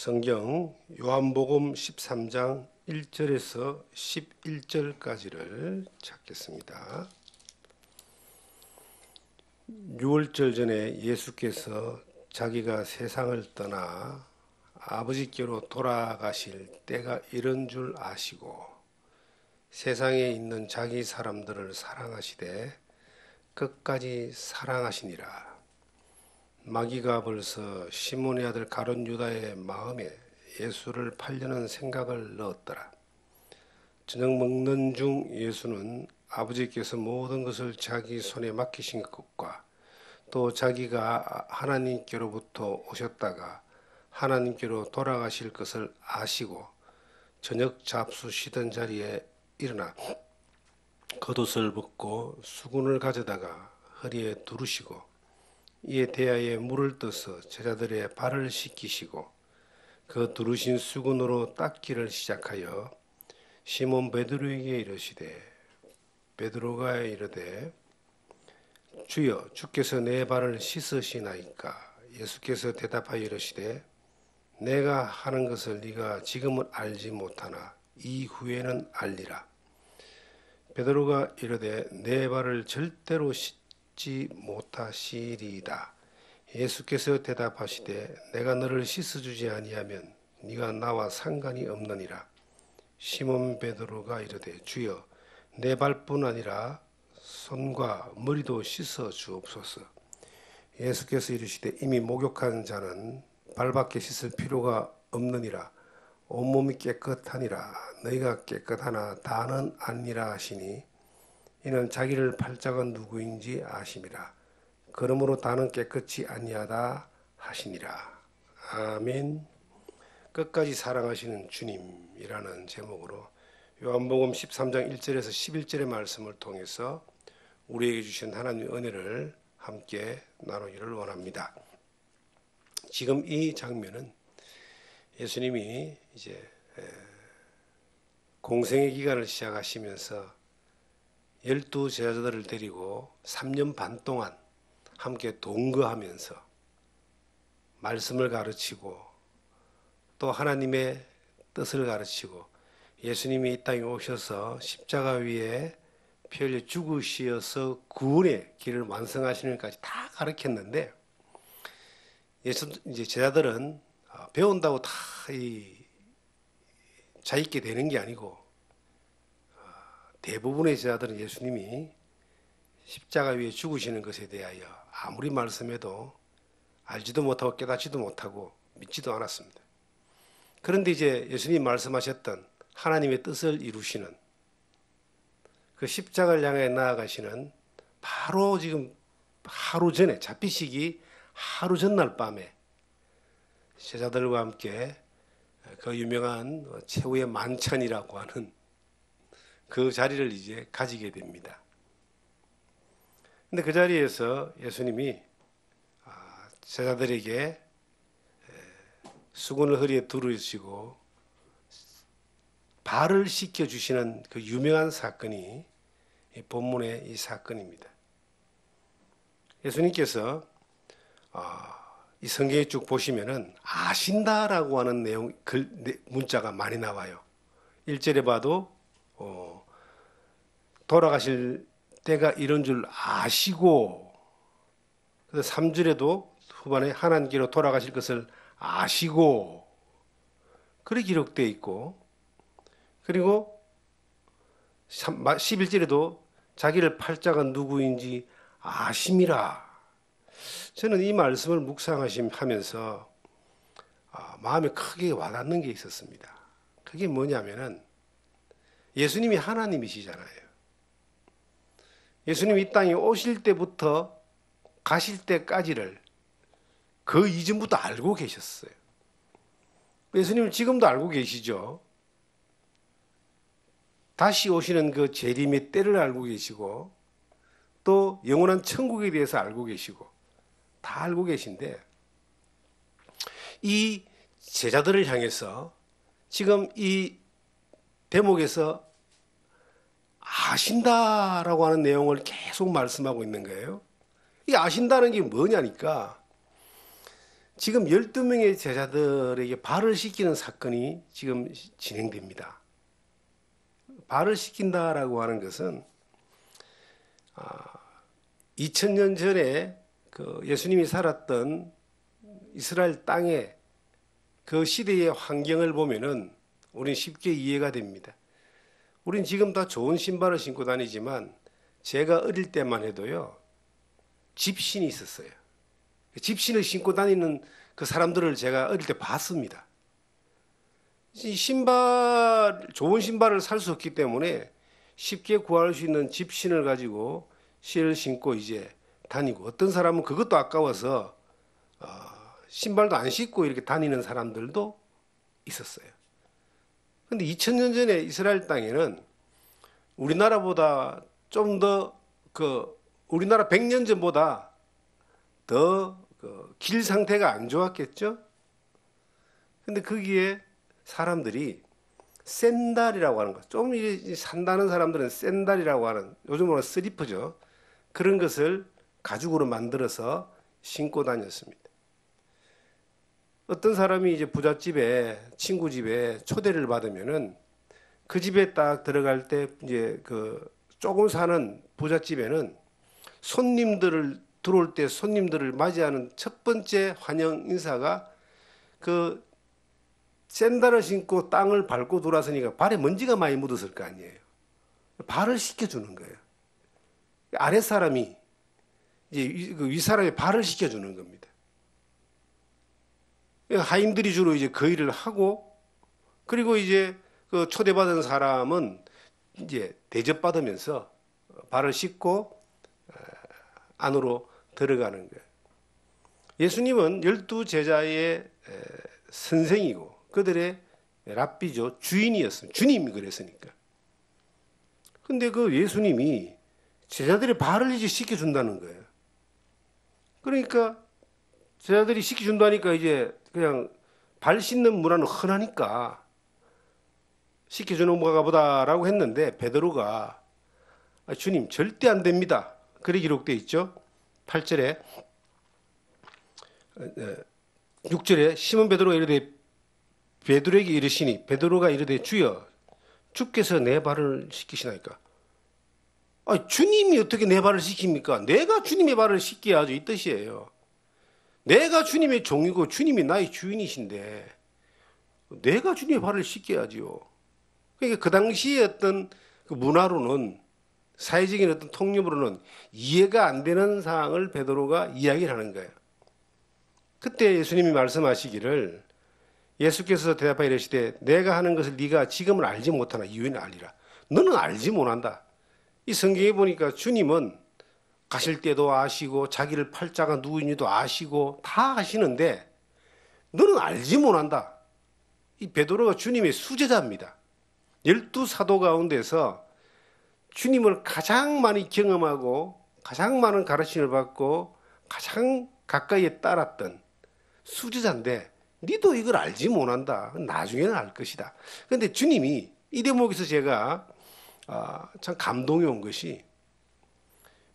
성경 요한복음 13장 1절에서 11절까지를 찾겠습니다. 6월절 전에 예수께서 자기가 세상을 떠나 아버지께로 돌아가실 때가 이른 줄 아시고 세상에 있는 자기 사람들을 사랑하시되 끝까지 사랑하시니라. 마귀가 벌써 시몬의 아들 가룟 유다의 마음에 예수를 팔려는 생각을 넣었더라. 저녁 먹는 중 예수는 아버지께서 모든 것을 자기 손에 맡기신 것과 또 자기가 하나님께로부터 오셨다가 하나님께로 돌아가실 것을 아시고 저녁 잡수시던 자리에 일어나 겉옷을 벗고 수건을 가져다가 허리에 두르시고 이에 대야에 물을 떠서 제자들의 발을 씻기시고 그 두르신 수건으로 닦기를 시작하여 시몬 베드로에게 이르시되 베드로가 이르되 주여 주께서 내 발을 씻으시나이까. 예수께서 대답하여 이르시되 내가 하는 것을 네가 지금은 알지 못하나 이후에는 알리라. 베드로가 이르되 내 발을 절대로 씻지 못하시리이다. 예수께서 대답하시되 내가 너를 씻어주지 아니하면 네가 나와 상관이 없느니라. 시몬 베드로가 이르되 주여 내 발뿐 아니라 손과 머리도 씻어 주옵소서. 예수께서 이르시되 이미 목욕한 자는 발밖에 씻을 필요가 없느니라. 온몸이 깨끗하니라. 너희가 깨끗하나 다는 아니라 하시니 이는 자기를 팔자가 누구인지 아심이라. 그러므로 다는 깨끗이 아니하다 하시니라. 아멘. 끝까지 사랑하시는 주님이라는 제목으로 요한복음 13장 1절에서 11절의 말씀을 통해서 우리에게 주신 하나님의 은혜를 함께 나누기를 원합니다. 지금 이 장면은 예수님이 이제 공생의 기간을 시작하시면서 12 제자들을 데리고 3년 반 동안 함께 동거하면서 말씀을 가르치고 또 하나님의 뜻을 가르치고 예수님이 이 땅에 오셔서 십자가 위에 피 흘려 죽으시어서 구원의 길을 완성하시는 것까지 다 가르쳤는데 이제 제자들은 배운다고 다 자있게 되는 게 아니고 대부분의 제자들은 예수님이 십자가 위에 죽으시는 것에 대하여 아무리 말씀해도 알지도 못하고 깨닫지도 못하고 믿지도 않았습니다. 그런데 이제 예수님이 말씀하셨던 하나님의 뜻을 이루시는 그 십자가를 향해 나아가시는 바로 지금 하루 전에 잡히시기 하루 전날 밤에 제자들과 함께 그 유명한 최후의 만찬이라고 하는 그 자리를 이제 가지게 됩니다. 근데 그 자리에서 예수님이 제자들에게 수건을 허리에 두르시고 발을 씻겨주시는 그 유명한 사건이 이 본문의 이 사건입니다. 예수님께서 이 성경에 쭉 보시면은 아신다라고 하는 내용, 문자가 많이 나와요. 1절에 봐도 돌아가실 때가 이런 줄 아시고, 3절에도 후반에 하나님께로 돌아가실 것을 아시고 그렇게 기록되어 있고, 그리고 11절에도 자기를 팔자가 누구인지 아심이라. 저는 이 말씀을 묵상하면서 마음에 크게 와닿는 게 있었습니다. 그게 뭐냐면은 예수님이 하나님이시잖아요. 예수님이 이 땅에 오실 때부터 가실 때까지를 그 이전부터 알고 계셨어요. 예수님은 지금도 알고 계시죠. 다시 오시는 그 재림의 때를 알고 계시고 또 영원한 천국에 대해서 알고 계시고 다 알고 계신데 이 제자들을 향해서 지금 이 대목에서 아신다라고 하는 내용을 계속 말씀하고 있는 거예요. 이 아신다는 게 뭐냐니까 지금 12명의 제자들에게 발을 씻기는 사건이 지금 진행됩니다. 발을 씻긴다라고 하는 것은 2000년 전에 그 예수님이 살았던 이스라엘 땅의 그 시대의 환경을 보면은 우리는 쉽게 이해가 됩니다. 우린 지금 다 좋은 신발을 신고 다니지만 제가 어릴 때만 해도요, 집신이 있었어요. 집신을 신고 다니는 그 사람들을 제가 어릴 때 봤습니다. 좋은 신발을 살 수 없기 때문에 쉽게 구할 수 있는 집신을 가지고 신을 신고 이제 다니고, 어떤 사람은 그것도 아까워서 신발도 안 신고 이렇게 다니는 사람들도 있었어요. 근데 2000년 전에 이스라엘 땅에는 우리나라보다 좀 더 우리나라 100년 전보다 더 길 상태가 안 좋았겠죠? 근데 거기에 사람들이 샌달이라고 하는 것, 좀 산다는 사람들은 샌달이라고 하는, 요즘으로 슬리퍼죠. 그런 것을 가죽으로 만들어서 신고 다녔습니다. 어떤 사람이 이제 부잣집에, 친구 집에 초대를 받으면은 그 집에 딱 들어갈 때 이제 조금 사는 부잣집에는 들어올 때 손님들을 맞이하는 첫 번째 환영 인사가 그 샌들을 신고 땅을 밟고 돌아서니까 발에 먼지가 많이 묻었을 거 아니에요. 발을 씻겨주는 거예요. 아랫사람이 이제 윗사람이 발을 씻겨주는 겁니다. 하인들이 주로 이제 그 일을 하고, 그리고 이제 그 초대받은 사람은 이제 대접받으면서 발을 씻고 안으로 들어가는 거예요. 예수님은 12제자의 선생이고 그들의 랍비죠. 주인이었습니다. 주님이 그랬으니까. 근데 그 예수님이 제자들의 발을 이제 씻겨준다는 거예요. 그러니까 제자들이 씻겨준다니까 이제 그냥 발 씻는 문화는 흔하니까 씻겨주는 건가 보다라고 했는데, 베드로가 주님 절대 안 됩니다. 그래 기록되어 있죠. 8절에 6절에 시몬 베드로가 이르되 베드로에게 이르시니, 베드로가 이르되 주여 주께서 내 발을 씻기시나이까. 주님이 어떻게 내 발을 씻깁니까? 내가 주님의 발을 씻겨야죠, 이 뜻이에요. 내가 주님의 종이고 주님이 나의 주인이신데 내가 주님의 발을 씻겨야지요. 그러니까 그 당시의 어떤 그 문화로는, 사회적인 어떤 통념으로는 이해가 안 되는 사항을 베드로가 이야기를 하는 거예요. 그때 예수님이 말씀하시기를, 예수께서 대답하여 이르시되 내가 하는 것을 네가 지금은 알지 못하나 이후에는 알리라. 너는 알지 못한다. 이 성경에 보니까 주님은 가실 때도 아시고 자기를 팔자가 누구인지도 아시고 다 아시는데 너는 알지 못한다. 이 베드로가 주님의 수제자입니다. 12사도 가운데서 주님을 가장 많이 경험하고 가장 많은 가르침을 받고 가장 가까이에 따랐던 수제자인데 니도 이걸 알지 못한다. 나중에는 알 것이다. 그런데 주님이 이 대목에서 제가 참 감동이 온 것이,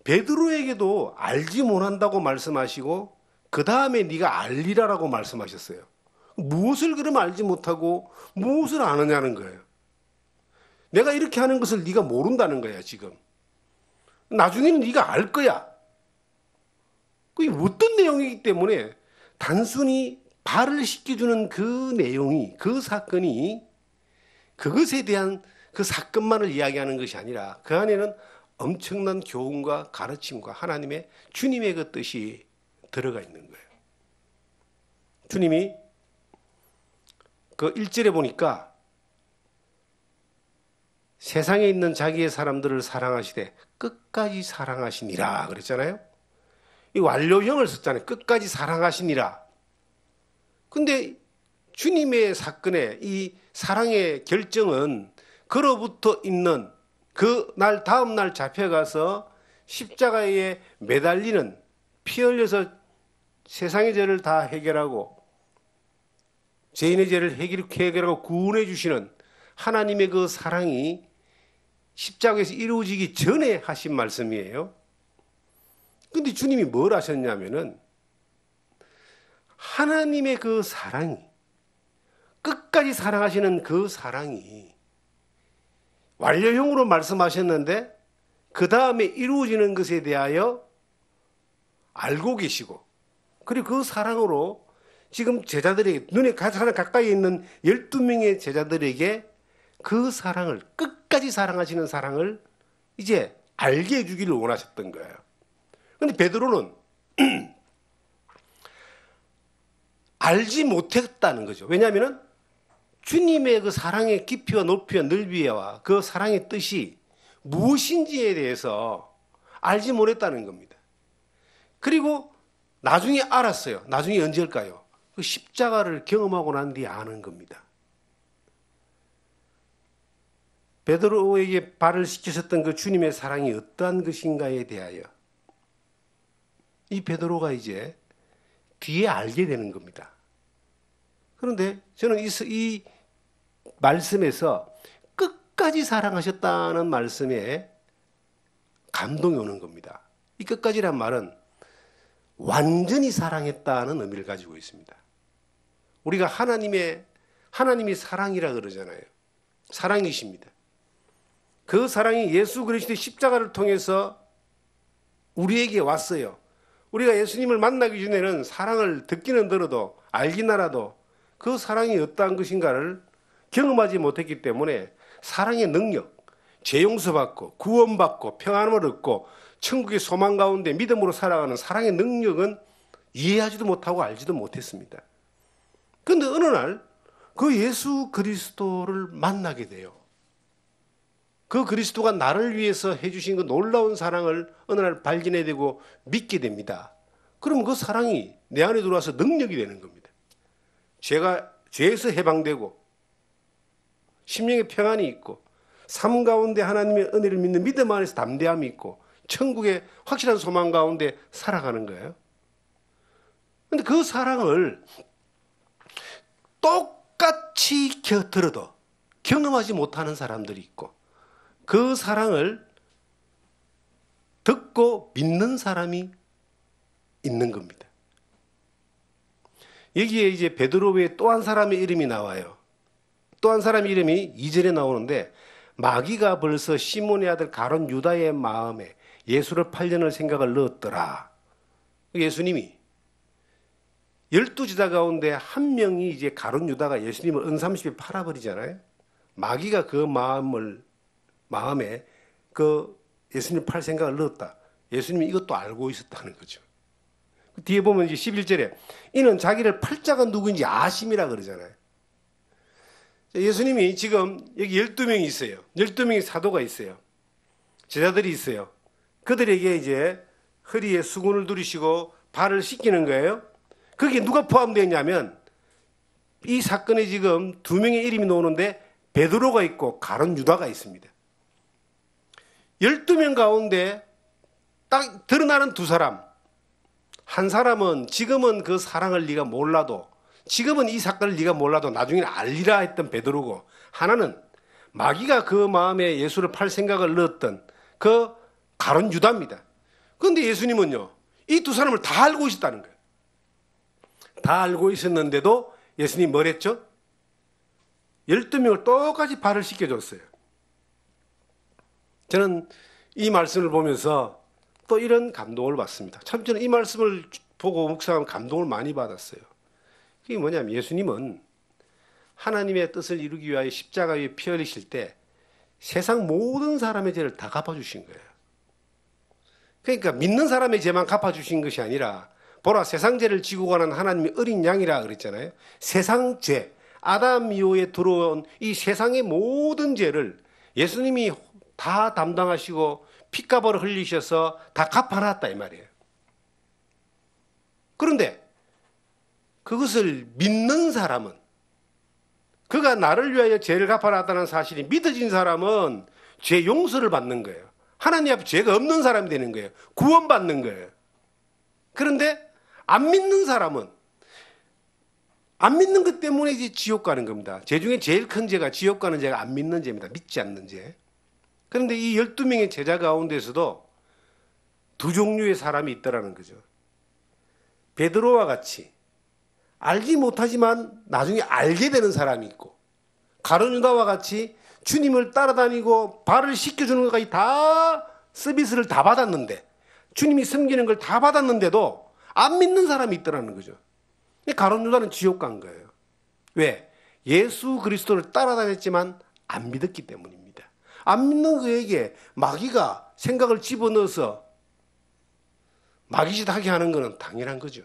베드로에게도 알지 못한다고 말씀하시고 그 다음에 네가 알리라라고 말씀하셨어요. 무엇을 그러면 알지 못하고 무엇을 아느냐는 거예요. 내가 이렇게 하는 것을 네가 모른다는 거야 지금. 나중에는 네가 알 거야. 그게 어떤 내용이기 때문에 단순히 발을 씻겨주는 그 내용이, 그 사건이 그것에 대한 그 사건만을 이야기하는 것이 아니라 그 안에는 엄청난 교훈과 가르침과 하나님의, 주님의 그 뜻이 들어가 있는 거예요. 주님이 그 1절에 보니까 세상에 있는 자기의 사람들을 사랑하시되 끝까지 사랑하시니라 그랬잖아요. 이 완료형을 썼잖아요. 끝까지 사랑하시니라. 근데 주님의 사건의 이 사랑의 결정은 그로부터 있는 그 날 다음 날 잡혀가서 십자가에 매달리는, 피 흘려서 세상의 죄를 다 해결하고 죄인의 죄를 해결하고 구원해 주시는 하나님의 그 사랑이 십자가에서 이루어지기 전에 하신 말씀이에요. 근데 주님이 뭘 하셨냐면은 하나님의 그 사랑이, 끝까지 사랑하시는 그 사랑이 완료형으로 말씀하셨는데 그 다음에 이루어지는 것에 대하여 알고 계시고, 그리고 그 사랑으로 지금 제자들에게, 눈에 가장 가까이 있는 12명의 제자들에게 그 사랑을, 끝까지 사랑하시는 사랑을 이제 알게 해주기를 원하셨던 거예요. 그런데 베드로는 알지 못했다는 거죠. 왜냐하면 주님의 그 사랑의 깊이와 높이와 넓이와 그 사랑의 뜻이 무엇인지에 대해서 알지 못했다는 겁니다. 그리고 나중에 알았어요. 나중에 언제일까요? 그 십자가를 경험하고 난 뒤에 아는 겁니다. 베드로에게 발을 씻기셨던 그 주님의 사랑이 어떠한 것인가에 대하여 이 베드로가 이제 뒤에 알게 되는 겁니다. 그런데 저는 이 말씀에서 끝까지 사랑하셨다는 말씀에 감동이 오는 겁니다. 이 끝까지란 말은 완전히 사랑했다는 의미를 가지고 있습니다. 우리가 하나님이 사랑이라 그러잖아요. 사랑이십니다. 그 사랑이 예수 그리스도의 십자가를 통해서 우리에게 왔어요. 우리가 예수님을 만나기 전에는 사랑을 듣기는 들어도 알긴 알아도 그 사랑이 어떠한 것인가를 경험하지 못했기 때문에 사랑의 능력, 죄 용서받고 구원받고 평안을 얻고 천국의 소망 가운데 믿음으로 살아가는 사랑의 능력은 이해하지도 못하고 알지도 못했습니다. 그런데 어느 날 그 예수 그리스도를 만나게 돼요. 그 그리스도가 나를 위해서 해주신 그 놀라운 사랑을 어느 날 발견해야 되고 믿게 됩니다. 그러면 그 사랑이 내 안에 들어와서 능력이 되는 겁니다. 죄에서 해방되고 심령의 평안이 있고 삶 가운데 하나님의 은혜를 믿는 믿음 안에서 담대함이 있고 천국의 확실한 소망 가운데 살아가는 거예요. 그런데 그 사랑을 똑같이 들어도 경험하지 못하는 사람들이 있고 그 사랑을 듣고 믿는 사람이 있는 겁니다. 여기에 이제 베드로 외에 또 한 사람의 이름이 나와요. 또 한 사람의 이름이 2절에 나오는데 마귀가 벌써 시몬의 아들 가룟 유다의 마음에 예수를 팔려는 생각을 넣었더라. 예수님이 12제자 가운데 한 명이 이제 가룟 유다가 예수님을 은삼십에 팔아버리잖아요. 마귀가 그 마음에 그 예수님 팔 생각을 넣었다. 예수님이 이것도 알고 있었다는 거죠. 뒤에 보면 이제 11절에 이는 자기를 팔 자가 누구인지 아심이라 그러잖아요. 예수님이 지금 여기 12명이 있어요. 12명의 사도가 있어요. 제자들이 있어요. 그들에게 이제 허리에 수건을 두르시고 발을 씻기는 거예요. 거기에 누가 포함되어 있냐면 이 사건에 지금 2명의 이름이 나오는데 베드로가 있고 가룟 유다가 있습니다. 12명 가운데 딱 드러나는 2사람. 한 사람은 지금은 그 사랑을 네가 몰라도 지금은 이 사건을 네가 몰라도 나중에는 알리라 했던 베드로고 하나는 마귀가 그 마음에 예수를 팔 생각을 넣었던 그 가룟 유다입니다. 그런데 예수님은요. 이 2사람을 다 알고 있었다는 거예요. 다 알고 있었는데도 예수님이 뭘 했죠? 12명을 똑같이 발을 씻겨줬어요. 저는 이 말씀을 보면서 또 이런 감동을 받습니다. 참 저는 이 말씀을 보고 묵상하면 감동을 많이 받았어요. 그게 뭐냐면 예수님은 하나님의 뜻을 이루기 위하여 십자가 위에 피 흘리실 때 세상 모든 사람의 죄를 다 갚아주신 거예요. 그러니까 믿는 사람의 죄만 갚아주신 것이 아니라 보라 세상 죄를 지고 가는 하나님의 어린 양이라 그랬잖아요. 세상 죄, 아담 이후에 들어온 이 세상의 모든 죄를 예수님이 다 담당하시고 피값을 흘리셔서 다 갚아놨다 이 말이에요. 그런데 그것을 믿는 사람은 그가 나를 위하여 죄를 갚아놨다는 사실이 믿어진 사람은 죄 용서를 받는 거예요. 하나님 앞에 죄가 없는 사람이 되는 거예요. 구원받는 거예요. 그런데 안 믿는 사람은 안 믿는 것 때문에 이제 지옥 가는 겁니다. 죄 중에 제일 큰 죄가 지옥 가는 죄가 안 믿는 죄입니다. 믿지 않는 죄. 그런데 이 12명의 제자 가운데서도 2종류의 사람이 있더라는 거죠. 베드로와 같이 알지 못하지만 나중에 알게 되는 사람이 있고, 가룟 유다와 같이 주님을 따라다니고 발을 씻겨주는 것까지 다 서비스를 다 받았는데, 주님이 섬기는 걸 다 받았는데도 안 믿는 사람이 있더라는 거죠. 가룟 유다는 지옥 간 거예요. 왜? 예수 그리스도를 따라다녔지만 안 믿었기 때문입니다. 안 믿는 그에게 마귀가 생각을 집어넣어서 마귀짓 하게 하는 것은 당연한 거죠.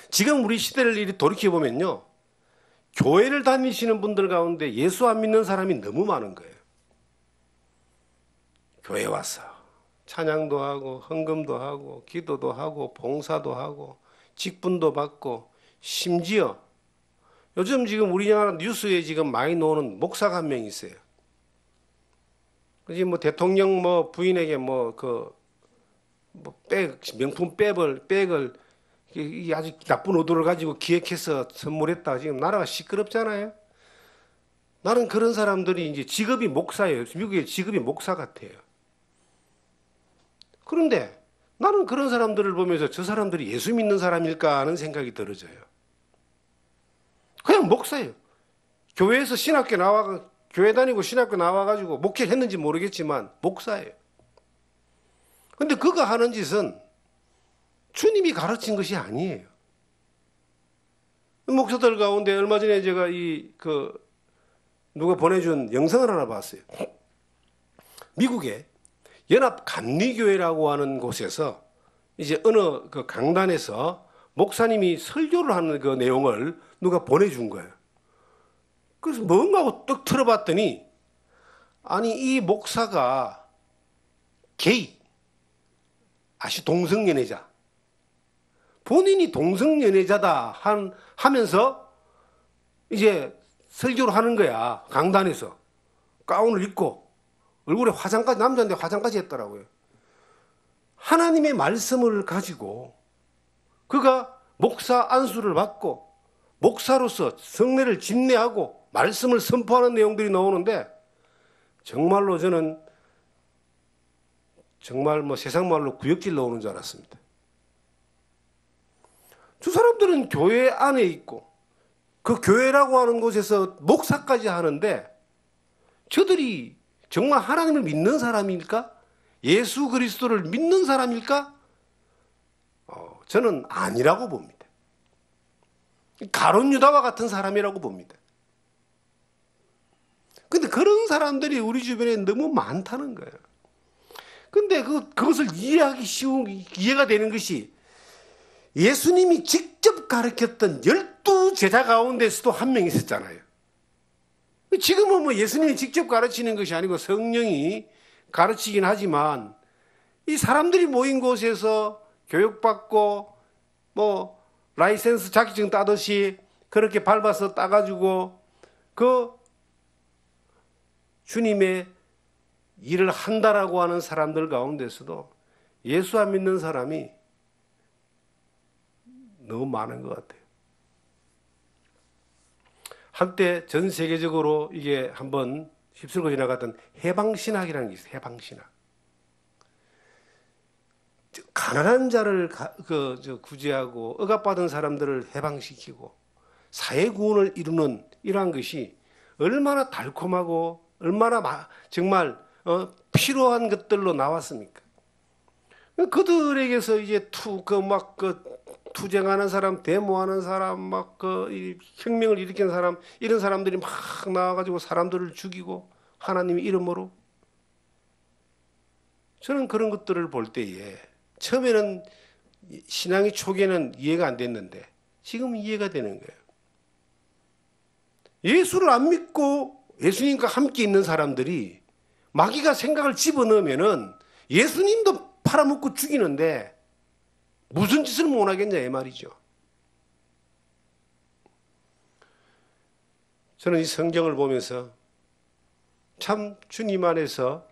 지금 우리 시대를 이렇게 돌이켜보면요, 교회를 다니시는 분들 가운데 예수 안 믿는 사람이 너무 많은 거예요. 교회 와서 찬양도 하고 헌금도 하고 기도도 하고 봉사도 하고 직분도 받고, 심지어 요즘 지금 우리나라 뉴스에 지금 많이 나오는 목사가 한 명 있어요. 그지 뭐 대통령 뭐 부인에게 명품 백을 이 아주 나쁜 의도를 가지고 기획해서 선물했다. 지금 나라가 시끄럽잖아요. 나는 그런 사람들이 이제 직업이 목사예요. 미국의 직업이 목사 같아요. 그런데 나는 그런 사람들을 보면서 저 사람들이 예수 믿는 사람일까 하는 생각이 들어져요. 그냥 목사예요. 교회에서 교회 다니고 신학교 나와가지고 목회를 했는지 모르겠지만 목사예요. 근데 그가 하는 짓은 주님이 가르친 것이 아니에요. 목사들 가운데 얼마 전에 제가 누가 보내준 영상을 하나 봤어요. 미국의 연합감리교회라고 하는 곳에서 이제 어느 그 강단에서 목사님이 설교를 하는 그 내용을 누가 보내준 거예요. 그래서 뭔가 하고 떡 틀어봤더니, 아니 이 목사가 게이, 동성연애자, 본인이 동성연애자다 하면서 이제 설교를 하는 거야. 강단에서 가운을 입고 얼굴에 화장까지, 남자인데 화장까지 했더라고요. 하나님의 말씀을 가지고 그가 목사 안수를 받고 목사로서 성례를 집례하고 말씀을 선포하는 내용들이 나오는데, 정말로 저는 정말 세상 말로 구역질 나오는 줄 알았습니다. 두 사람들은 교회 안에 있고 그 교회라고 하는 곳에서 목사까지 하는데, 저들이 정말 하나님을 믿는 사람일까? 예수 그리스도를 믿는 사람일까? 저는 아니라고 봅니다. 가룟 유다와 같은 사람이라고 봅니다. 근데 그런 사람들이 우리 주변에 너무 많다는 거예요. 근데 그것을 이해가 되는 것이, 예수님이 직접 가르쳤던 12제자 가운데서도 한 명 있었잖아요. 지금은 뭐 예수님이 직접 가르치는 것이 아니고 성령이 가르치긴 하지만, 이 사람들이 모인 곳에서 교육받고 라이센스 자격증 따듯이 그렇게 밟아서 따가지고 그 주님의 일을 한다라고 하는 사람들 가운데서도 예수 안 믿는 사람이 너무 많은 것 같아요. 한때 전 세계적으로 이게 한번 휩쓸고 지나갔던 해방신학이라는 게 있어요. 해방신학. 가난한 자를 구제하고 억압받은 사람들을 해방시키고 사회구원을 이루는 이러한 것이 얼마나 달콤하고 얼마나 정말 필요한 것들로 나왔습니까? 그들에게서 이제 투쟁하는 사람, 데모하는 사람, 혁명을 일으키는 사람, 이런 사람들이 막 나와가지고 사람들을 죽이고 하나님의 이름으로. 저는 그런 것들을 볼 때에 처음에는 신앙의 초기에는 이해가 안 됐는데 지금 이해가 되는 거예요. 예수를 안 믿고 예수님과 함께 있는 사람들이 마귀가 생각을 집어넣으면은 예수님도 팔아먹고 죽이는데 무슨 짓을 못 하겠냐 이 말이죠. 저는 이 성경을 보면서 참 주님 안에서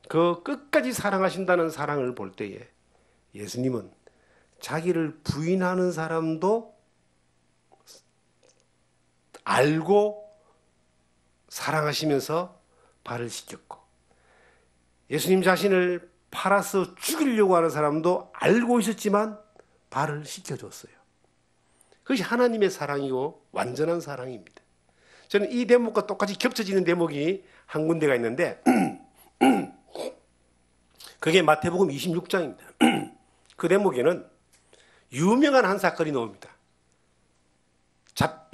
그 끝까지 사랑하신다는 사랑을 볼 때에 예수님은 자기를 부인하는 사람도 알고 사랑하시면서 발을 씻겼고, 예수님 자신을 팔아서 죽이려고 하는 사람도 알고 있었지만 발을 씻겨줬어요. 그것이 하나님의 사랑이고 완전한 사랑입니다. 저는 이 대목과 똑같이 겹쳐지는 대목이 한 군데가 있는데 그게 마태복음 26장입니다. 그 대목에는 유명한 한 사건이 나옵니다.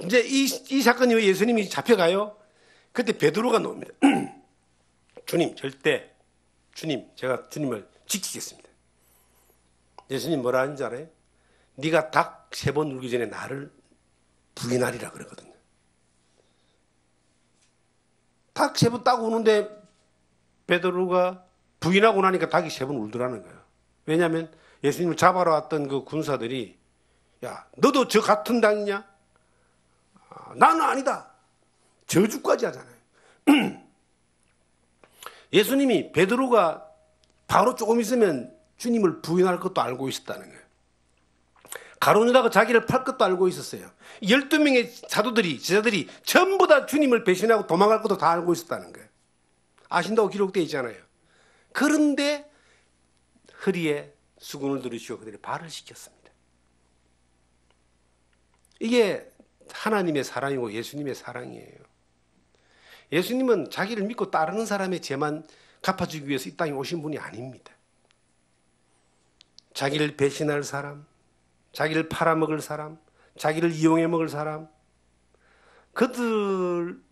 이제 이 사건이 왜 예수님이 잡혀가요? 그때 베드로가 나옵니다. 주님, 제가 주님을 지키겠습니다. 예수님 뭐라 하는지 알아요? 네가 닭 3번 울기 전에 나를 부인하리라 그러거든요. 닭 3번 딱 우는데 베드로가 부인하고 나니까 닭이 3번 울더라는 거예요. 왜냐하면 예수님을 잡아러 왔던 그 군사들이 야, 너도 저 같은 당이냐? 나는 아니다. 저주까지 하잖아요. 예수님이 베드로가 바로 조금 있으면 주님을 부인할 것도 알고 있었다는 거예요. 가룟 유다가 자기를 팔 것도 알고 있었어요. 12명의 사도들이, 제자들이 전부 다 주님을 배신하고 도망갈 것도 다 알고 있었다는 거예요. 아신다고 기록되어 있잖아요. 그런데 허리에 수건을 두르시고 그들의 발을 씻겼습니다. 이게 하나님의 사랑이고 예수님의 사랑이에요. 예수님은 자기를 믿고 따르는 사람의 죄만 갚아주기 위해서 이 땅에 오신 분이 아닙니다. 자기를 배신할 사람, 자기를 팔아먹을 사람, 자기를 이용해 먹을 사람, 그들마저도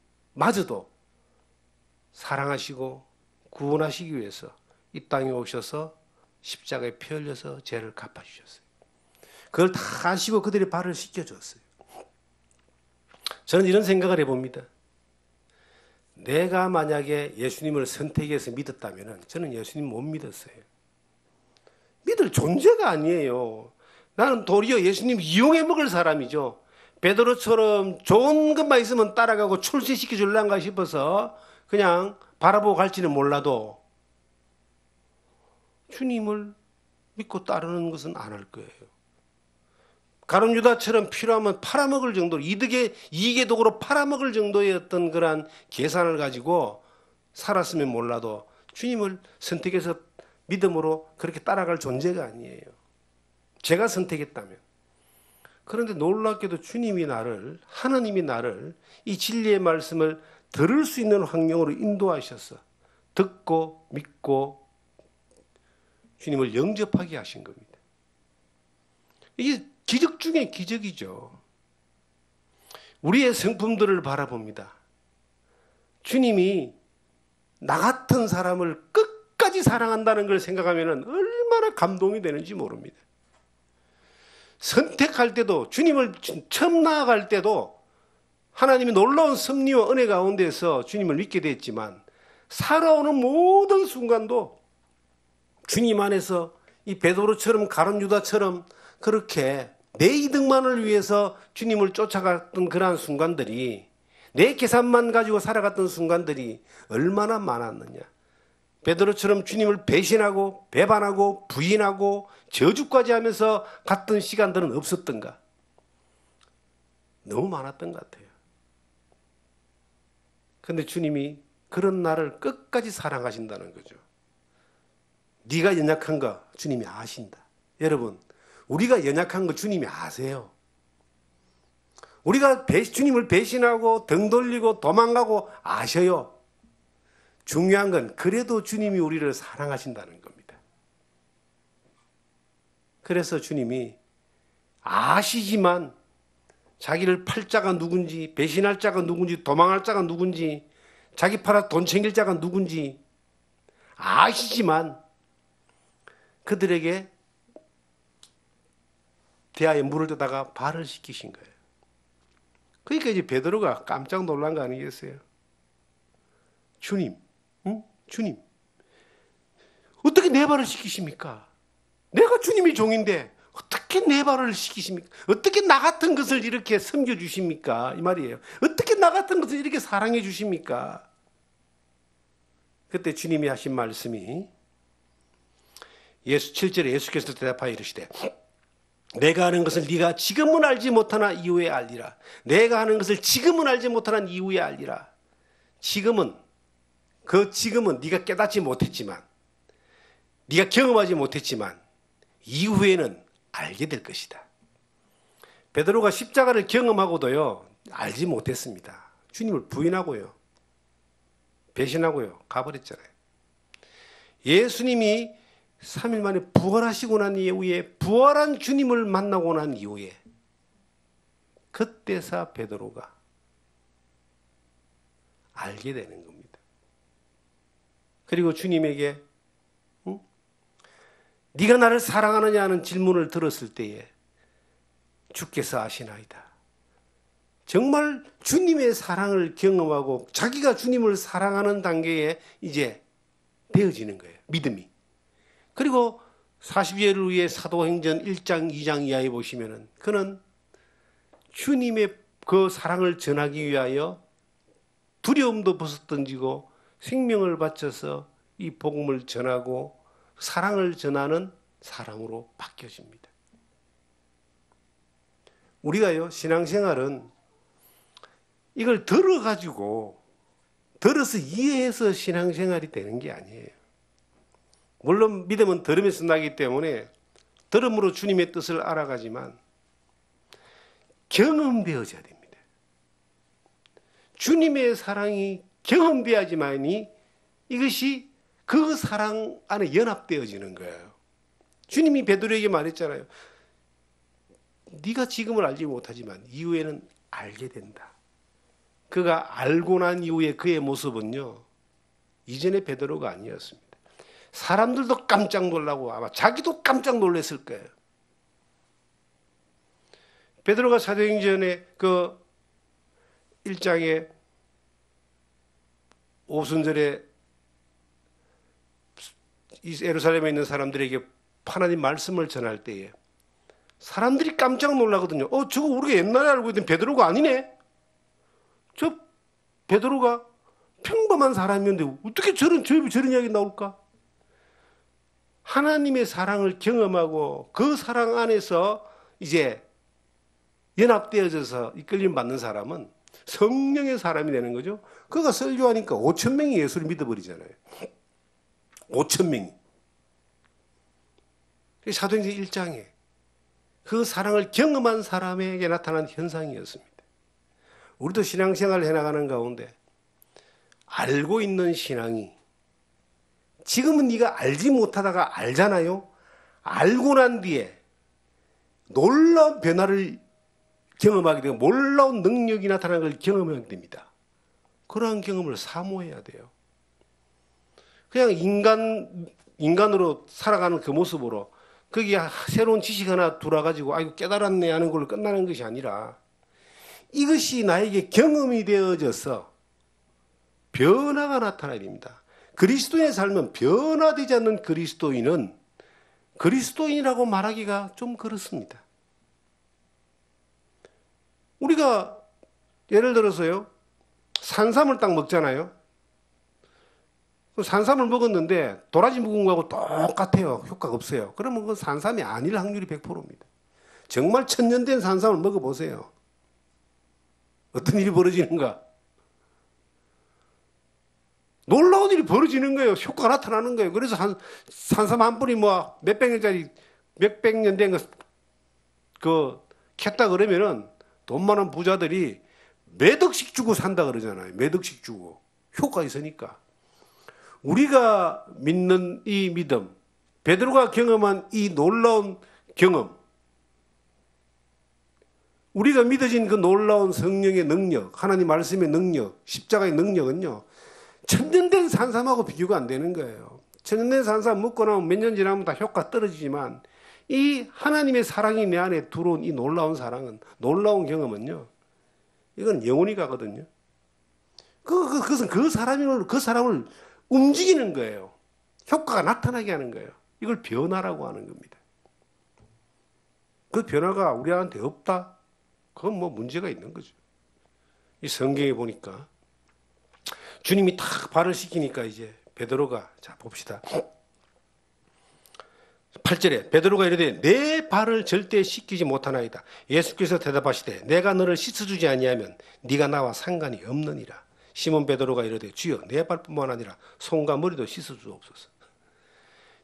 사랑하시고 구원하시기 위해서 이 땅에 오셔서 십자가에 피 흘려서 죄를 갚아주셨어요. 그걸 다 아시고 그들의 발을 씻겨줬어요. 저는 이런 생각을 해봅니다. 내가 만약에 예수님을 선택해서 믿었다면 저는 예수님 못 믿었어요. 믿을 존재가 아니에요. 나는 도리어 예수님 이용해 먹을 사람이죠. 베드로처럼 좋은 것만 있으면 따라가고 출세시켜 줄란가 싶어서 그냥 바라보고 갈지는 몰라도 주님을 믿고 따르는 것은 안 할 거예요. 가룟 유다처럼 필요하면 팔아먹을 정도로 이익의 도구로 팔아먹을 정도의 어떤 그러한 계산을 가지고 살았으면 몰라도 주님을 선택해서 믿음으로 그렇게 따라갈 존재가 아니에요. 제가 선택했다면. 그런데 놀랍게도 하나님이 나를 이 진리의 말씀을 들을 수 있는 환경으로 인도하셔서 듣고 믿고 주님을 영접하게 하신 겁니다. 이게 기적 중에 기적이죠. 우리의 성품들을 바라봅니다. 주님이 나 같은 사람을 끝까지 사랑한다는 걸 생각하면 얼마나 감동이 되는지 모릅니다. 선택할 때도 주님을 처음 나아갈 때도 하나님이 놀라운 섭리와 은혜 가운데서 주님을 믿게 됐지만 살아오는 모든 순간도 주님 안에서 이 베드로처럼 가룟 유다처럼 그렇게 내 이득만을 위해서 주님을 쫓아갔던 그러한 순간들이 내 계산만 가지고 살아갔던 순간들이 얼마나 많았느냐. 베드로처럼 주님을 배신하고 배반하고 부인하고 저주까지 하면서 갔던 시간들은 없었던가? 너무 많았던 것 같아요. 그런데 주님이 그런 나를 끝까지 사랑하신다는 거죠. 네가 연약한 거 주님이 아신다. 여러분, 우리가 연약한 거 주님이 아세요. 우리가 주님을 배신하고 등 돌리고 도망가고 아셔요. 중요한 건 그래도 주님이 우리를 사랑하신다는 겁니다. 그래서 주님이 아시지만 자기를 팔 자가 누군지, 배신할 자가 누군지, 도망할 자가 누군지, 자기 팔아 돈 챙길 자가 누군지 아시지만 그들에게 대하에 물을 떠다가 발을 씻기신 거예요. 그러니까 이제 베드로가 깜짝 놀란 거 아니겠어요? 주님, 주님, 어떻게 내 발을 씻기십니까? 내가 주님의 종인데 어떻게 내 발을 씻기십니까? 어떻게 나 같은 것을 이렇게 섬겨주십니까? 이 말이에요. 어떻게 나 같은 것을 이렇게 사랑해 주십니까? 그때 주님이 하신 말씀이 7절에 예수께서 대답하여 이르시되 내가 하는 것을 네가 지금은 알지 못하나 이후에 알리라. 내가 하는 것을 지금은 알지 못하나 이후에 알리라. 지금은 네가 깨닫지 못했지만 네가 경험하지 못했지만 이후에는 알게 될 것이다. 베드로가 십자가를 경험하고도요, 알지 못했습니다. 주님을 부인하고요, 배신하고요, 가버렸잖아요. 예수님이 3일 만에 부활하시고 난 이후에, 부활한 주님을 만나고 난 이후에, 그때서 베드로가 알게 되는 겁니다. 그리고 주님에게 네가 나를 사랑하느냐 하는 질문을 들었을 때에 주께서 아시나이다. 정말 주님의 사랑을 경험하고 자기가 주님을 사랑하는 단계에 이제 되어지는 거예요. 믿음이. 그리고 40여일 후에 사도행전 1장, 2장 이하에 보시면은 그는 주님의 그 사랑을 전하기 위하여 두려움도 벗어던지고 생명을 바쳐서 이 복음을 전하고 사랑을 전하는 사람으로 바뀌어집니다. 우리가요, 신앙생활은 이걸 들어서 이해해서 신앙생활이 되는 게 아니에요. 물론 믿음은 들음에서 나기 때문에 들음으로 주님의 뜻을 알아가지만 경험되어져야 됩니다. 주님의 사랑이 경험되어야지만이 이것이 그 사랑 안에 연합되어지는 거예요. 주님이 베드로에게 말했잖아요. 네가 지금은 알지 못하지만 이후에는 알게 된다. 그가 알고 난 이후에 그의 모습은요, 이전의 베드로가 아니었습니다. 사람들도 깜짝 놀라고 아마 자기도 깜짝 놀랐을 거예요. 베드로가 사도행전의 그 1장에 오순절에 예루살렘에 있는 사람들에게 하나님 말씀을 전할 때에 사람들이 깜짝 놀라거든요. 저거 우리가 옛날에 알고 있던 베드로가 아니네. 저 베드로가 평범한 사람이었는데 어떻게 저런 이야기 나올까? 하나님의 사랑을 경험하고 그 사랑 안에서 이제 연합되어져서 이끌림 받는 사람은 성령의 사람이 되는 거죠. 그가 설교하니까 5천 명이 예수를 믿어버리잖아요. 5천 명이. 사도행전 1장에 그 사랑을 경험한 사람에게 나타난 현상이었습니다. 우리도 신앙생활을 해나가는 가운데 알고 있는 신앙이, 지금은 네가 알지 못하다가 알잖아요. 알고 난 뒤에 놀라운 변화를 경험하게 되고 놀라운 능력이 나타나는 걸 경험하게 됩니다. 그러한 경험을 사모해야 돼요. 그냥 인간으로 살아가는 그 모습으로 거기에 새로운 지식 하나 들어가지고 아이고 깨달았네 하는 걸로 끝나는 것이 아니라 이것이 나에게 경험이 되어져서 변화가 나타나야 됩니다. 그리스도인의 삶은 변화되지 않는 그리스도인은 그리스도인이라고 말하기가 좀 그렇습니다. 우리가 예를 들어서요, 산삼을 딱 먹잖아요. 산삼을 먹었는데 도라지 묵은 거하고 똑같아요. 효과가 없어요. 그러면 그 산삼이 아닐 확률이 100%입니다. 정말 천년된 산삼을 먹어보세요. 어떤 일이 벌어지는가? 놀라운 일이 벌어지는 거예요. 효과가 나타나는 거예요. 그래서 산삼 한 뿌리 뭐 몇백 년 된 거 캤다 그러면은 돈 많은 부자들이 몇 억씩 주고 산다 그러잖아요. 몇 억씩 주고. 효과 있으니까. 우리가 믿는 이 믿음, 베드로가 경험한 이 놀라운 경험, 우리가 믿어진 그 놀라운 성령의 능력, 하나님 말씀의 능력, 십자가의 능력은요, 천년된 산삼하고 비교가 안 되는 거예요. 천년된 산삼 먹고 나면 몇 년 지나면 다 효과 떨어지지만 이 하나님의 사랑이 내 안에 들어온 이 놀라운 사랑은, 놀라운 경험은요, 이건 영원히 가거든요. 그것은 그 사람을 움직이는 거예요. 효과가 나타나게 하는 거예요. 이걸 변화라고 하는 겁니다. 그 변화가 우리한테 없다? 그건 뭐 문제가 있는 거죠. 이 성경에 보니까 주님이 탁 발을 씻기니까 이제 베드로가, 자 봅시다. 8절에 베드로가 이르되 내 발을 절대 씻기지 못하나이다. 예수께서 대답하시되 내가 너를 씻어주지 아니하면 네가 나와 상관이 없느니라. 시몬 베드로가 이르되 주여 내 발뿐만 아니라 손과 머리도 씻어주옵소서.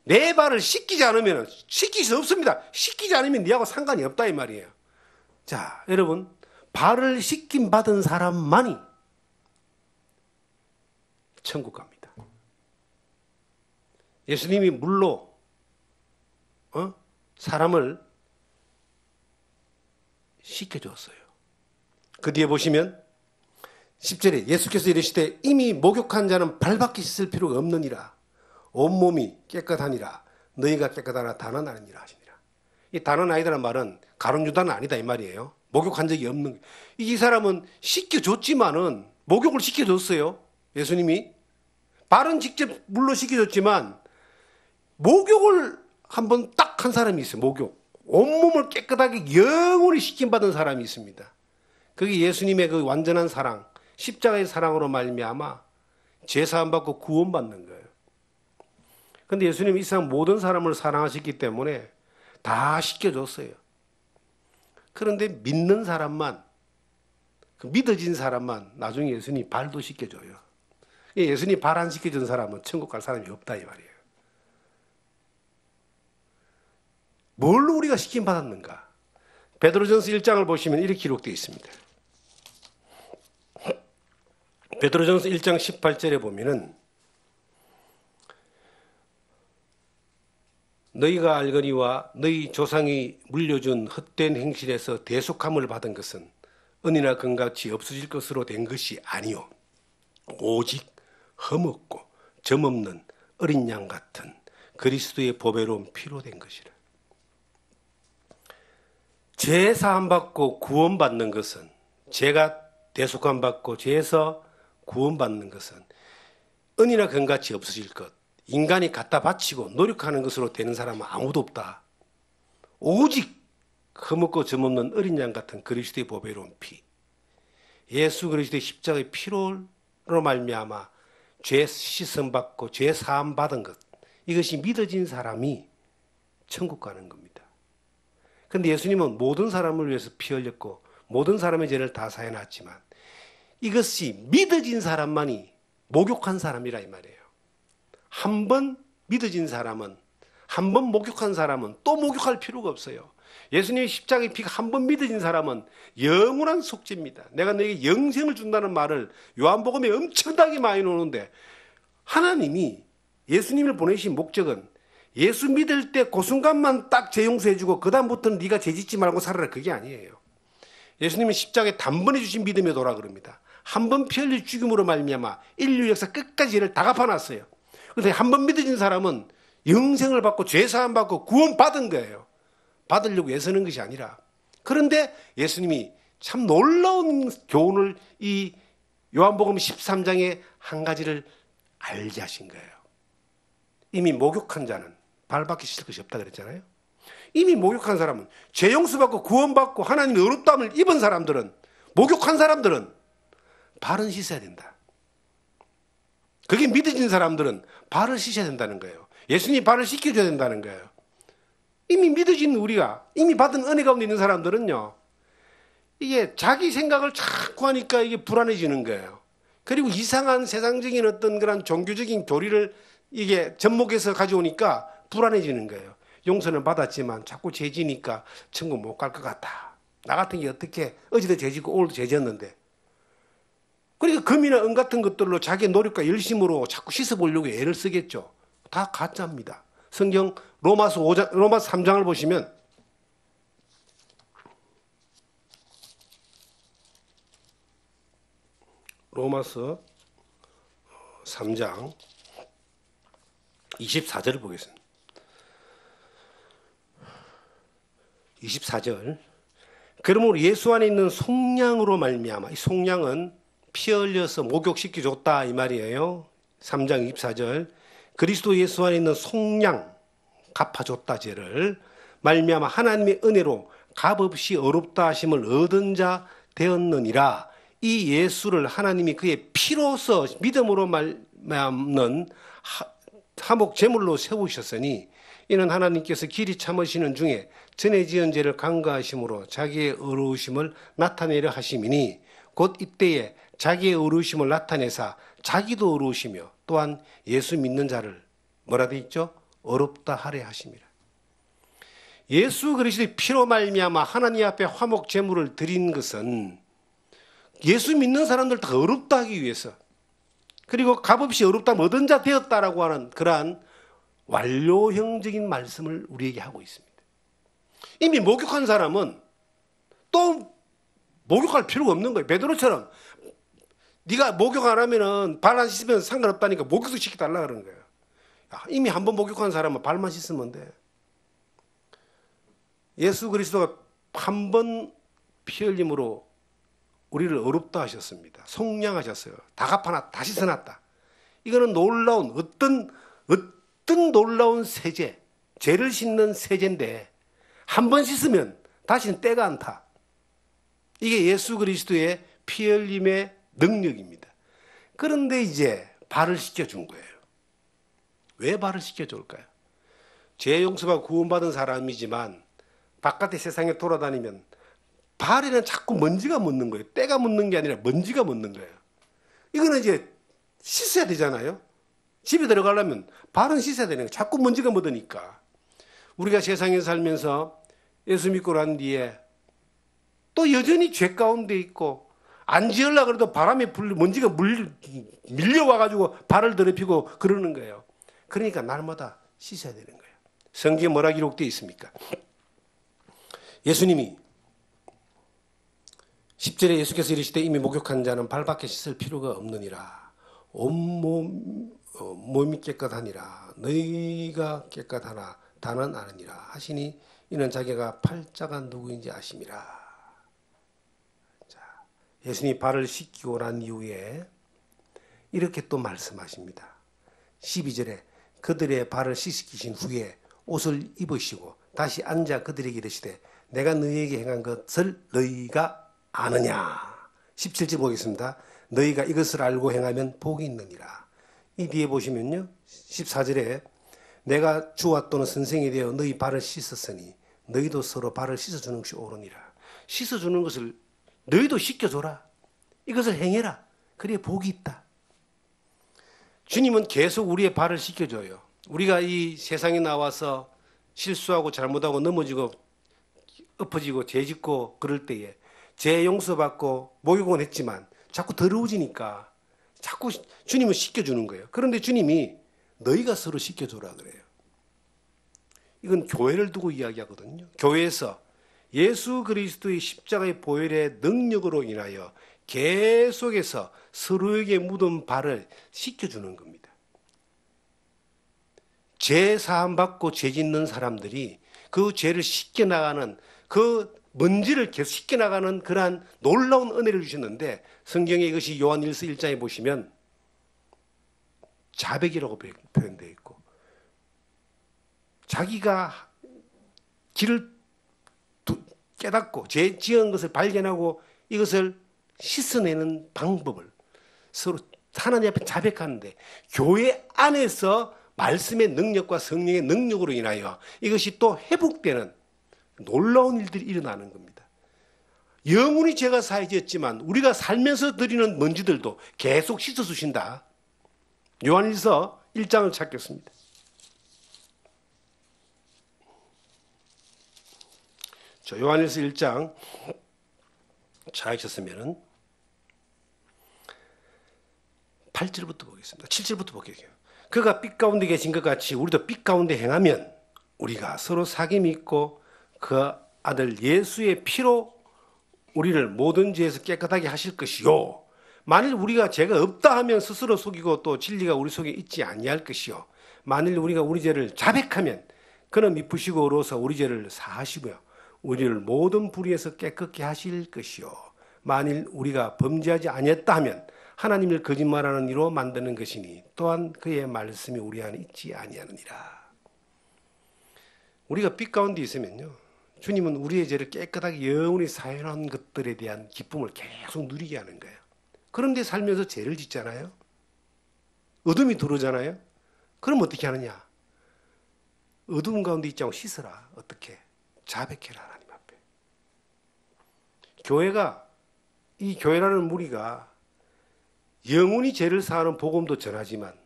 내 발을 씻기지 않으면 씻길 수 없습니다. 씻기지 않으면 네하고 상관이 없다 이 말이에요. 자, 여러분, 발을 씻김 받은 사람만이 천국 갑니다. 예수님이 물로 사람을 씻겨주었어요. 그 뒤에 보시면 10절에 예수께서 이르시되 이미 목욕한 자는 발밖에 씻을 필요가 없느니라. 온몸이 깨끗하니라. 너희가 깨끗하나 다는 아니니라 하시니라. 이 다는 아니다라는 말은 가론유다는 아니다 이 말이에요. 목욕한 적이 없는. 이 사람은 씻겨줬지만은 목욕을 시켜줬어요. 예수님이. 발은 직접 물로 씻겨줬지만 목욕을 한번 딱 한 사람이 있어요. 목욕. 온몸을 깨끗하게 영원히 씻김받은 사람이 있습니다. 그게 예수님의 그 완전한 사랑, 십자가의 사랑으로 말미암아 죄사함 받고 구원받는 거예요. 그런데 예수님이 이 세상 모든 사람을 사랑하셨기 때문에 다 씻겨줬어요. 그런데 믿는 사람만, 그 믿어진 사람만 나중에 예수님이 발도 씻겨줘요. 예수님이 발 안 씻겨준 사람은 천국 갈 사람이 없다 이 말이에요. 뭘로 우리가 씻김 받았는가? 베드로전서 1장을 보시면 이렇게 기록되어 있습니다. 베드로전서 1장 18절에 보면은 너희가 알거니와 너희 조상이 물려준 헛된 행실에서 대속함을 받은 것은 은이나 금같이 없어질 것으로 된 것이 아니요 오직 흠없고 점없는 어린 양 같은 그리스도의 보배로운 피로 된 것이라. 죄 사함 받고 구원받는 것은, 죄가 대속함 받고 죄에서 구원받는 것은 은이나 금같이 없어질 것, 인간이 갖다 바치고 노력하는 것으로 되는 사람은 아무도 없다. 오직 흠없고 점없는 어린 양 같은 그리스도의 보배로운 피, 예수 그리스도의 십자가의 피로 말미암아 죄 씻음 받고 죄 사함 받은 것, 이것이 믿어진 사람이 천국 가는 겁니다. 그런데 예수님은 모든 사람을 위해서 피 흘렸고 모든 사람의 죄를 다 사해놨지만 이것이 믿어진 사람만이 목욕한 사람이라 이 말이에요. 한 번 믿어진 사람은, 한 번 목욕한 사람은 또 목욕할 필요가 없어요. 예수님의 십자가의 피가 한 번 믿어진 사람은 영원한 속죄입니다. 내가 너에게 영생을 준다는 말을 요한복음에 엄청나게 많이 나오는데, 하나님이 예수님을 보내신 목적은 예수 믿을 때 그 순간만 딱 죄 용서해주고 그 다음부터는 네가 죄 짓지 말고 살아라, 그게 아니에요. 예수님은 십자가에 단번에 주신 믿음의 도라 그럽니다. 한 번 피 흘릴 죽임으로 말미암아 인류 역사 끝까지 죄를 다 갚아놨어요. 그런데 한 번 믿어진 사람은 영생을 받고 죄사함 받고 구원받은 거예요. 받으려고 애쓰는 것이 아니라. 그런데 예수님이 참 놀라운 교훈을 이 요한복음 13장에 한 가지를 알게 하신 거예요. 이미 목욕한 자는 발밖에 씻을 것이 없다 그랬잖아요. 이미 목욕한 사람은 죄 용서받고 구원받고 하나님의 의롭다함을 입은 사람들은, 목욕한 사람들은 발은 씻어야 된다. 그게 믿어진 사람들은 발을 씻어야 된다는 거예요. 예수님이 발을 씻겨줘야 된다는 거예요. 이미 믿어진 우리가, 이미 받은 은혜 가운데 있는 사람들은요, 이게 자기 생각을 자꾸 하니까 이게 불안해지는 거예요. 그리고 이상한 세상적인 어떤 그런 종교적인 교리를 이게 접목해서 가져오니까 불안해지는 거예요. 용서는 받았지만 자꾸 죄지니까 천국 못 갈 것 같다. 나 같은 게 어떻게 어제도 죄지고 오늘도 죄졌는데. 그러니까 금이나 은 같은 것들로 자기의 노력과 열심으로 자꾸 씻어보려고 애를 쓰겠죠. 다 가짜입니다. 성경 로마서 3장을 보시면 로마서 3장 24절을 보겠습니다. 24절. 그러므로 예수 안에 있는 속량으로 말미암아, 이 속량은 피 흘려서 목욕시켜줬다 이 말이에요. 3장 24절. 그리스도 예수 안에 있는 속량, 갚아줬다 죄를 말미암아 하나님의 은혜로 값없이 어렵다 하심을 얻은 자 되었느니라. 이 예수를 하나님이 그의 피로서 믿음으로 말미암는 화목 제물로 세우셨으니 이는 하나님께서 길이 참으시는 중에 전에 지은 죄를 간과하심으로 자기의 의로우심을 나타내려 하심이니 곧 이때에 자기의 의로우심을 나타내사 자기도 의로우시며 또한 예수 믿는 자를 뭐라 돼 있죠? 어렵다 하려 하심이라. 예수 그리스도의 피로 말미암아 하나님 앞에 화목 제물을 드린 것은 예수 믿는 사람들 다 어렵다 하기 위해서, 그리고 값없이 어렵다면 얻은 자 되었다라고 하는 그러한 완료형적인 말씀을 우리에게 하고 있습니다. 이미 목욕한 사람은 또 목욕할 필요가 없는 거예요. 베드로처럼 네가 목욕 안 하면은 발 안 씻으면 상관없다니까 목욕도 시켜달라 그러는 거예요. 이미 한 번 목욕한 사람은 발만 씻으면 돼. 예수 그리스도가 한 번 피 흘림으로 우리를 어렵다 하셨습니다. 속량하셨어요. 다 갚아놨다. 다시 써놨다. 이거는 놀라운 어떤 놀라운 세제, 죄를 씻는 세제인데 한 번 씻으면 다시는 때가 안 타. 이게 예수 그리스도의 피 흘림의 능력입니다. 그런데 이제 발을 씻겨준 거예요. 왜 발을 씻겨줄까요? 죄 용서받고 구원받은 사람이지만 바깥의 세상에 돌아다니면 발에는 자꾸 먼지가 묻는 거예요. 때가 묻는 게 아니라 먼지가 묻는 거예요. 이거는 이제 씻어야 되잖아요. 집에 들어가려면 발은 씻어야 되는 거예요. 자꾸 먼지가 묻으니까. 우리가 세상에 살면서 예수 믿고 난 뒤에 또 여전히 죄 가운데 있고 안 지으려고 그래도 바람에 먼지가 밀려와가지고 발을 더럽히고 그러는 거예요. 그러니까 날마다 씻어야 되는 거예요. 성경에 뭐라 기록되어 있습니까? 예수님이 10절에 예수께서 이르시되 이미 목욕한 자는 발밖에 씻을 필요가 없느니라. 몸이 깨끗하니라. 너희가 깨끗하나 다는 아느니라 하시니 이는 자기가 팔자가 누구인지 아심이라. 자, 예수님이 발을 씻기고 난 이후에 이렇게 또 말씀하십니다. 12절에 그들의 발을 씻기신 후에 옷을 입으시고 다시 앉아 그들에게 이르시되 내가 너희에게 행한 것을 너희가 아느냐. 17절 보겠습니다. 너희가 이것을 알고 행하면 복이 있느니라. 이 뒤에 보시면요. 14절에 내가 주와 또는 선생이 되어 너희 발을 씻었으니 너희도 서로 발을 씻어주는 것이 옳으니라. 씻어주는 것을 너희도 씻겨줘라. 이것을 행해라. 그래야 복이 있다. 주님은 계속 우리의 발을 씻겨줘요. 우리가 이 세상에 나와서 실수하고 잘못하고 넘어지고 엎어지고 죄짓고 그럴 때에 죄 용서받고 목욕은 했지만 자꾸 더러워지니까 자꾸 주님은 씻겨주는 거예요. 그런데 주님이 너희가 서로 씻겨줘라 그래요. 이건 교회를 두고 이야기하거든요. 교회에서 예수 그리스도의 십자가의 보혈의 능력으로 인하여 계속해서 서로에게 묻은 발을 씻겨주는 겁니다. 죄 사함 받고 죄 짓는 사람들이 그 죄를 씻겨나가는 그 먼지를 계속 씻겨나가는 그러한 놀라운 은혜를 주셨는데 성경에 이것이 요한일서 1장에 보시면 자백이라고 표현되어 있고 자기가 길을 깨닫고 죄 지은 것을 발견하고 이것을 씻어내는 방법을 서로 하나님 앞에 자백하는데 교회 안에서 말씀의 능력과 성령의 능력으로 인하여 이것이 또 회복되는 놀라운 일들이 일어나는 겁니다. 영원히 죄가 사해졌지만 우리가 살면서 드리는 먼지들도 계속 씻어주신다. 요한일서 1장을 찾겠습니다. 저 요한일서 1장 찾으셨으면 8절부터 보겠습니다. 7절부터 볼게요. 그가 빛 가운데 계신 것 같이 우리도 빛 가운데 행하면 우리가 서로 사귐이 있고 그 아들 예수의 피로 우리를 모든 죄에서 깨끗하게 하실 것이요. 만일 우리가 죄가 없다 하면 스스로 속이고 또 진리가 우리 속에 있지 아니할 것이요. 만일 우리가 우리 죄를 자백하면 그는 미쁘시고 의로워서 우리 죄를 사하시고요. 우리를 모든 불의에서 깨끗게 하실 것이요. 만일 우리가 범죄하지 아니했다 하면 하나님을 거짓말하는 이로 만드는 것이니 또한 그의 말씀이 우리 안에 있지 아니하느니라. 우리가 빛 가운데 있으면요. 주님은 우리의 죄를 깨끗하게 영원히 사해놓은 것들에 대한 기쁨을 계속 누리게 하는 거예요. 그런데 살면서 죄를 짓잖아요. 어둠이 들어오잖아요. 그럼 어떻게 하느냐? 어두운 가운데 있지 않고 씻어라. 어떻게? 자백해라 하나님 앞에. 교회가 이 교회라는 무리가 영원히 죄를 사하는 복음도 전하지만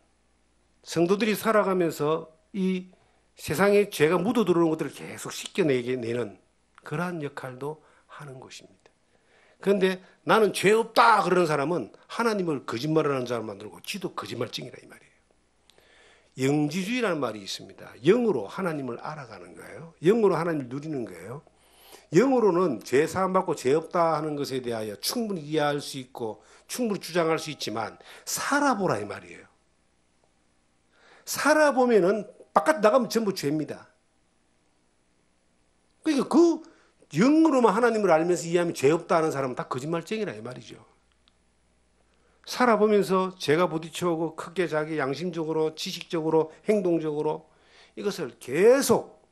성도들이 살아가면서 이 세상에 죄가 묻어 들어오는 것들을 계속 씻겨내는 그러한 역할도 하는 것입니다. 그런데 나는 죄 없다 그러는 사람은 하나님을 거짓말을 하는 사람 만들고 지도 거짓말쟁이라 이 말이에요. 영지주의라는 말이 있습니다. 영으로 하나님을 알아가는 거예요. 영으로 하나님을 누리는 거예요. 영으로는 죄 사함 받고 죄 없다 하는 것에 대하여 충분히 이해할 수 있고 충분히 주장할 수 있지만 살아보라 이 말이에요. 살아보면은 바깥 나가면 전부 죄입니다. 그러니까 그 영으로만 하나님을 알면서 이해하면 죄 없다 하는 사람은 다 거짓말쟁이라 이 말이죠. 살아보면서 죄가 부딪혀오고 크게 자기 양심적으로 지식적으로 행동적으로 이것을 계속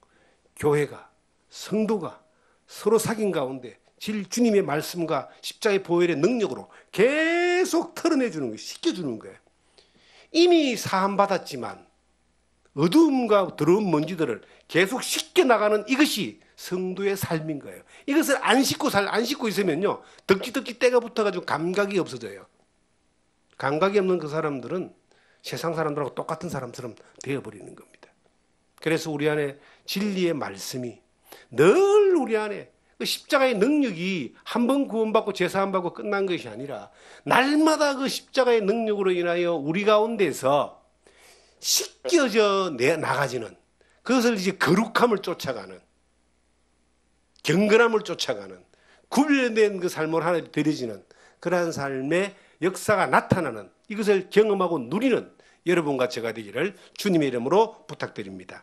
교회가 성도가 서로 사귄 가운데 주님의 말씀과 십자가의 보혈의 능력으로 계속 털어내주는 거예요. 씻겨주는 거예요. 이미 사함받았지만 어두움과 더러운 먼지들을 계속 씻겨나가는 이것이 성도의 삶인 거예요. 이것을 안 씻고 있으면요, 덕지덕지 때가 붙어가지고 감각이 없어져요. 감각이 없는 그 사람들은 세상 사람들하고 똑같은 사람처럼 되어버리는 겁니다. 그래서 우리 안에 진리의 말씀이 늘 우리 안에 그 십자가의 능력이 한 번 구원받고 제사함받고 끝난 것이 아니라 날마다 그 십자가의 능력으로 인하여 우리 가운데서 씻겨져 나가지는, 그것을 이제 거룩함을 쫓아가는, 경건함을 쫓아가는, 구별된 그 삶을 하나님 드려지는 그러한 삶의 역사가 나타나는, 이것을 경험하고 누리는 여러분과 제가 되기를 주님의 이름으로 부탁드립니다.